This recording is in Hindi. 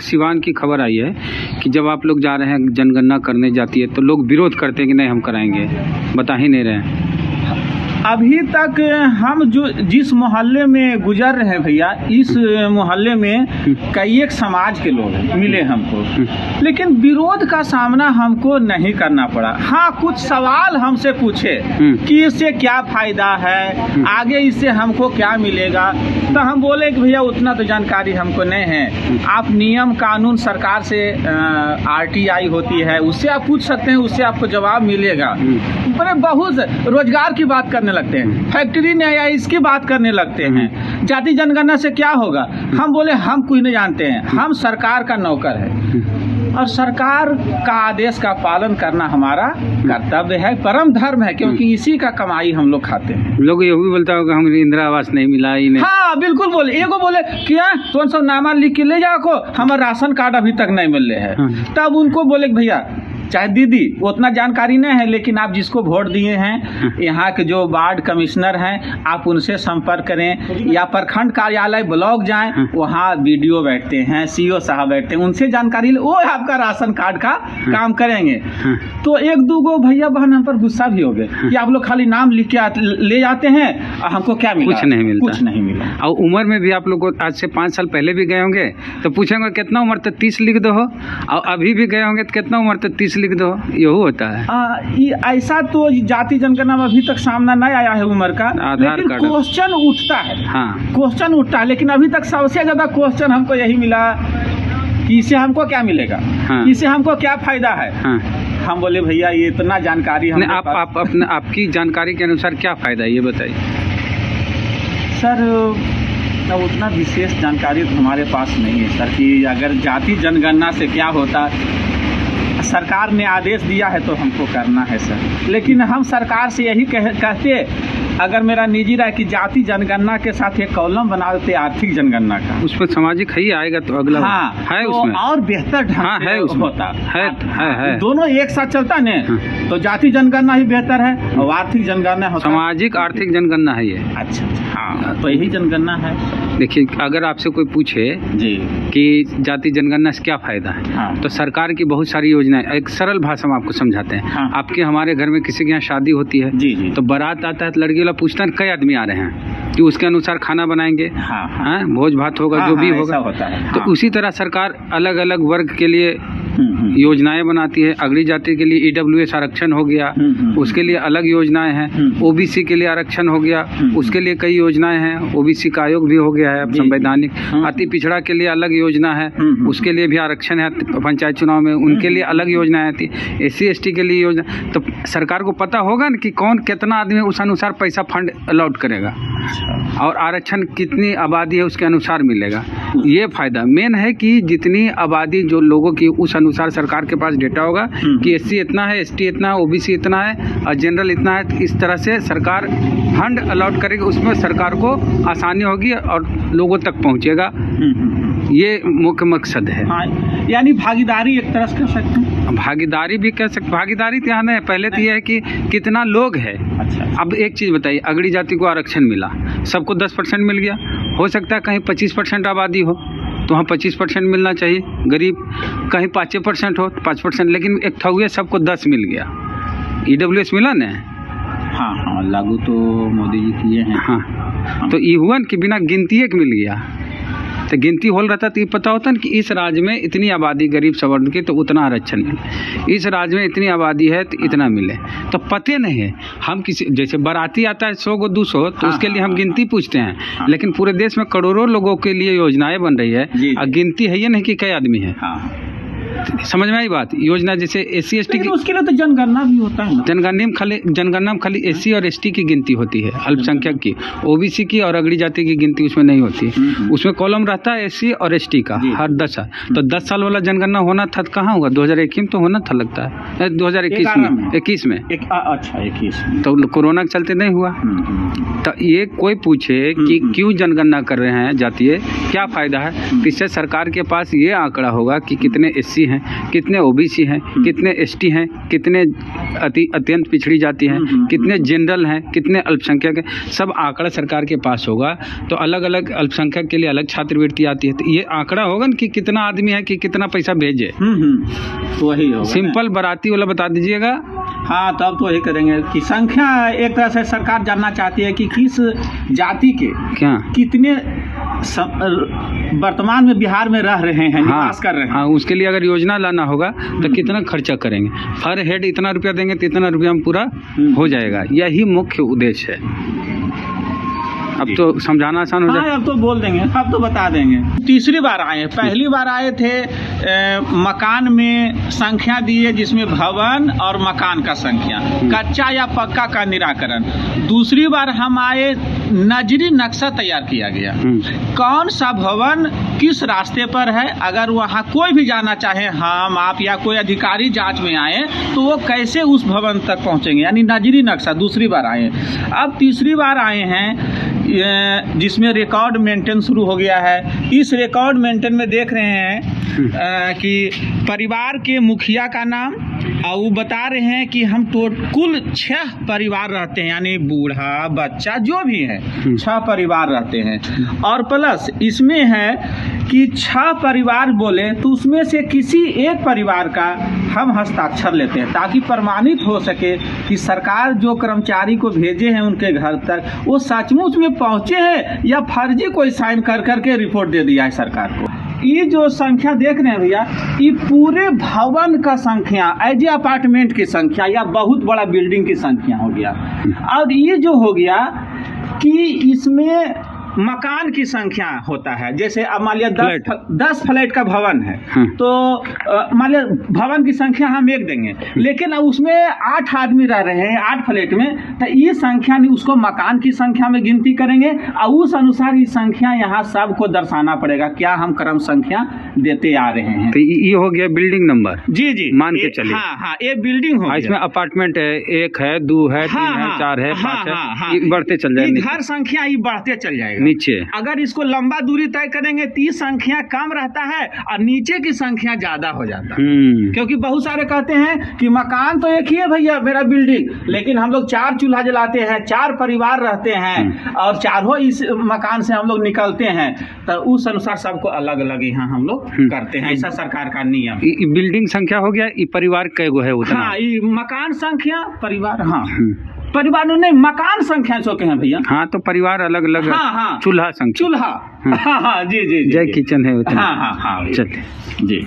सिवान की खबर आई है कि जब आप लोग जा रहे हैं जनगणना करने जाती है तो लोग विरोध करते हैं कि नहीं हम कराएंगे, बता ही नहीं रहे हैं। अभी तक हम जिस मोहल्ले में गुजर रहे हैं भैया, इस मोहल्ले में कई एक समाज के लोग मिले हमको, लेकिन विरोध का सामना हमको नहीं करना पड़ा। हाँ, कुछ सवाल हमसे पूछे कि इससे क्या फायदा है, आगे इससे हमको क्या मिलेगा, तो हम बोले कि भैया उतना तो जानकारी हमको नहीं है। आप नियम कानून सरकार से RTI होती है, उससे आप पूछ सकते हैं, उससे आपको जवाब मिलेगा। पर बहुत रोजगार की बात करने लगते हैं, फैक्ट्री ने या इसकी बात करने लगते हैं, जाति जनगणना से क्या होगा। हम बोले हम कुछ नहीं जानते हैं, हम सरकार का नौकर है और सरकार का आदेश का पालन करना हमारा कर्तव्य है, परम धर्म है, क्योंकि इसी का कमाई हम लोग खाते हैं। लोग ये भी बोलता होगा हम इंदिरा आवास नहीं मिला ही नहीं। हाँ बिल्कुल बोले, एगो बोले क्या तो सब नामा लिख के ले जाओ, हमारा राशन कार्ड अभी तक नहीं मिल रहे है। तब उनको बोले भैया चाहे दीदी उतना जानकारी नहीं है, लेकिन आप जिसको वोट दिए हैं, यहाँ के जो वार्ड कमिश्नर हैं, आप उनसे संपर्क करें, या प्रखंड कार्यालय ब्लॉक जाएं, वहाँ BDO बैठते हैं, CO साहब बैठते हैं, उनसे जानकारी ले, वो आपका राशन कार्ड का काम करेंगे। तो एक दो गो भैया बहन हम पर गुस्सा भी हो गए कि आप लोग खाली नाम लिख के ले जाते हैं और हमको क्या मिला, कुछ नहीं मिलता, कुछ नहीं मिला। और उम्र में भी आप लोग आज से 5 साल पहले भी गए होंगे तो पूछेंगे कितना उम्र तक 30 लिख दो, और अभी भी गए होंगे तो कितना उम्र तक 30 लिख दो, यही होता है। ऐसा तो जाति जनगणना में अभी तक सामना नहीं आया है उम्र का, लेकिन क्वेश्चन उठता है। हाँ, क्वेश्चन उठता है, लेकिन अभी तक सबसे ज्यादा क्वेश्चन हमको यही मिला कि इससे हमको क्या मिलेगा, हाँ, इससे हमको क्या फायदा है। हाँ, हम बोले भैया ये इतना जानकारी हम आपकी जानकारी के अनुसार क्या फायदा है ये बताइए। सर अब उतना विशेष जानकारी तो हमारे पास नहीं है सर कि अगर जाति जनगणना से क्या होता। सरकार ने आदेश दिया है तो हमको करना है सर, लेकिन हम सरकार से यही कहते, अगर मेरा निजी राय कि जाति जनगणना के साथ एक कॉलम बना देते आर्थिक जनगणना का, उस पर सामाजिक ही आएगा तो अगला हाँ है तो उसमें और बेहतर ढंग से होता है। दोनों एक साथ चलता ने तो जाति जनगणना ही बेहतर है और आर्थिक जनगणना सामाजिक आर्थिक जनगणना है ये। अच्छा हाँ, तो यही जनगणना है। देखिए अगर आपसे कोई पूछे जी कि जाति जनगणना से क्या फायदा है, हाँ, तो सरकार की बहुत सारी योजनाएं एक सरल भाषा में आपको समझाते हैं। हाँ, आपके हमारे घर में किसी के यहाँ शादी होती है जी, तो बारात आता है तो लड़की वाला पूछता है कई आदमी आ रहे हैं, कि उसके अनुसार खाना बनाएंगे, हाँ, भोज भात होगा, जो भी होगा होता है। तो उसी तरह सरकार अलग अलग वर्ग के लिए योजनाएं बनाती है। अगली जाति के लिए EWS आरक्षण हो गया, उसके लिए अलग योजनाएं हैं। OBC के लिए आरक्षण हो गया, उसके लिए कई योजनाएं हैं। OBC का आयोग भी हो गया है अब संवैधानिक। अति पिछड़ा के लिए अलग योजना है, उसके लिए भी आरक्षण है पंचायत चुनाव में, उनके लिए अलग योजनाएं आती है। SC ST के लिए योजना। तो सरकार को पता होगा ना कि कौन कितना आदमी उस अनुसार पैसा फंड अलॉट करेगा और आरक्षण कितनी आबादी है उसके अनुसार मिलेगा। ये फायदा मेन है कि जितनी आबादी जो लोगों की उस अनुसार सरकार के पास डेटा होगा कि SC इतना है, ST इतना है, OBC इतना है और जनरल इतना है। तो इस तरह से सरकार फंड अलॉट करेगी, उसमें सरकार को आसानी होगी और लोगों तक पहुंचेगा। ये मुख्य मकसद है। हाँ, यानी भागीदारी एक तरह से कह सकते हैं। भागीदारी भी कह सकते, भागीदारी तो यहाँ नहीं, पहले तो ये है कि कितना लोग है। अच्छा, अब एक चीज़ बताइए, अगली जाति को आरक्षण मिला, सबको 10% मिल गया, हो सकता है कहीं 25% आबादी हो तो वहाँ 25% मिलना चाहिए, गरीब कहीं 5% हो 5%, लेकिन एक ठगुए सबको 10 मिल गया। EWS मिला न? हाँ हाँ, लागू तो मोदी जी किए हैं। हाँ, तो ये हुआ कि बिना गिनती एक मिल गया। तो गिनती हो रहता तो ये पता होता ना कि इस राज्य में इतनी आबादी गरीब सवर्ण की तो उतना आरक्षण मिले, इस राज्य में इतनी आबादी है तो इतना मिले। तो पते नहीं है, हम किसी जैसे बाराती आता है 100 को 200 तो उसके लिए हम गिनती पूछते हैं, लेकिन पूरे देश में करोड़ों लोगों के लिए योजनाएं बन रही है और गिनती है ये नहीं कि कई आदमी है। समझ में आई बात। योजना जैसे SC ST की, उसके लिए तो जनगणना भी होता है। जनगणना में खाली SC और ST की गिनती होती है, अल्पसंख्यक की। OBC की और अगली जाति की गिनती उसमें नहीं होती। उसमें कॉलम रहता है SC और ST का हर 10 साल। तो 10 साल वाला जनगणना होना था तो कहाँ होगा? 2021 में तो होना था लगता है, 2021 में। अच्छा 21 तो कोरोना के चलते नहीं हुआ। तो ये कोई पूछे कि क्यों जनगणना कर रहे हैं जातीय, क्या फायदा है, तो इससे सरकार के पास ये आंकड़ा होगा कि कितने SC हैं, कितने ओबीसी हैं, कितने एसटी हैं, कितने अत्यंत पिछड़ी जाति हैं, कितने जनरल हैं, कितने अल्पसंख्यक हैं, सब आंकड़ा सरकार के पास होगा। तो अलग अलग अल्पसंख्यक के लिए अलग छात्रवृत्ति आती है, तो ये आंकड़ा होगा ना कि कितना आदमी है कि कितना पैसा भेजे। तो वही होगा, सिंपल बाराती वाला बता दीजिएगा। हाँ, तब तो वही करेंगे कि संख्या एक तरह से सरकार जानना चाहती है कि किस जाति के क्या कितने वर्तमान में बिहार में रह रहे हैं, निवास कर रहे हैं। हाँ, उसके लिए अगर योजना लाना होगा तो कितना खर्चा करेंगे, हर हेड इतना रुपया देंगे तो इतना रुपया में पूरा हो जाएगा। यही मुख्य उद्देश्य है। अब तो समझाना आसान हो जाए। अब तो बोल देंगे, अब तो बता देंगे। तीसरी बार आए, पहली बार आए थे मकान में संख्या दिए जिसमें भवन और मकान का संख्या, कच्चा या पक्का का निराकरण। दूसरी बार हम आए, नजरी नक्शा तैयार किया गया, कौन सा भवन किस रास्ते पर है, अगर वहाँ कोई भी जाना चाहे, हम आप या कोई अधिकारी जांच में आए तो वो कैसे उस भवन तक पहुँचेंगे, यानी नजरी नक्शा दूसरी बार आए। अब तीसरी बार आए हैं जिसमें रिकॉर्ड मेंटेन शुरू हो गया है। इस रिकॉर्ड मेंटेन में देख रहे हैं कि परिवार के मुखिया का नाम, और वो बता रहे हैं कि हम कुल 6 परिवार रहते हैं, यानी बूढ़ा बच्चा जो भी है 6 परिवार रहते हैं। और प्लस इसमें है कि 6 परिवार बोले तो उसमें से किसी एक परिवार का हम हस्ताक्षर लेते हैं ताकि प्रमाणित हो सके कि सरकार जो कर्मचारी को भेजे हैं उनके घर तक वो सचमुच में पहुंचे हैं या फर्जी कोई साइन कर करके रिपोर्ट दे दिया है सरकार को। ये जो संख्या देख रहे हैं भैया, ये पूरे भवन का संख्या, एज अपार्टमेंट की संख्या या बहुत बड़ा बिल्डिंग की संख्या हो गया। और ये जो हो गया कि इसमें मकान की संख्या होता है, जैसे अब मान लिया 10 फ्लैट का भवन है तो मान लिया भवन की संख्या हम 1 देंगे, लेकिन अब उसमें 8 आदमी रह रहे हैं 8 फ्लैट में, तो ये संख्या नहीं, उसको मकान की संख्या में गिनती करेंगे और उस अनुसार ये संख्या यहाँ सबको दर्शाना पड़ेगा क्या हम क्रम संख्या देते आ रहे हैं। तो ये हो गया बिल्डिंग नंबर। जी जी, मान के चलिए। हाँ, ये बिल्डिंग हो, इसमें अपार्टमेंट है, 1 है, 2 है, 3 है, 4 है, 5 है, बढ़ते चल जाएगा, हर संख्या ये बढ़ते चल जाएगा नीचे। अगर इसको लंबा दूरी तय करेंगे तो संख्या कम रहता है और नीचे की संख्या ज्यादा हो जाता है। क्योंकि बहुत सारे कहते हैं कि मकान तो एक ही है भैया मेरा बिल्डिंग, लेकिन हम लोग 4 चूल्हा जलाते हैं, 4 परिवार रहते हैं और चारों इस मकान से हम लोग निकलते हैं, तो उस अनुसार सबको अलग अलग यहाँ हम लोग करते हैं। ऐसा सरकार का नियम। बिल्डिंग संख्या हो गया, ये परिवार कैगो है उतना। हाँ, ये मकान संख्या परिवार, हाँ परिवार नहीं, मकान संख्या सो के हैं भैया। हाँ, तो परिवार अलग अलग। हाँ, चूल्हा संख्या, चूल्हा। हाँ, जी जी, जय किचन है उतना। हाँ, चलिए जी।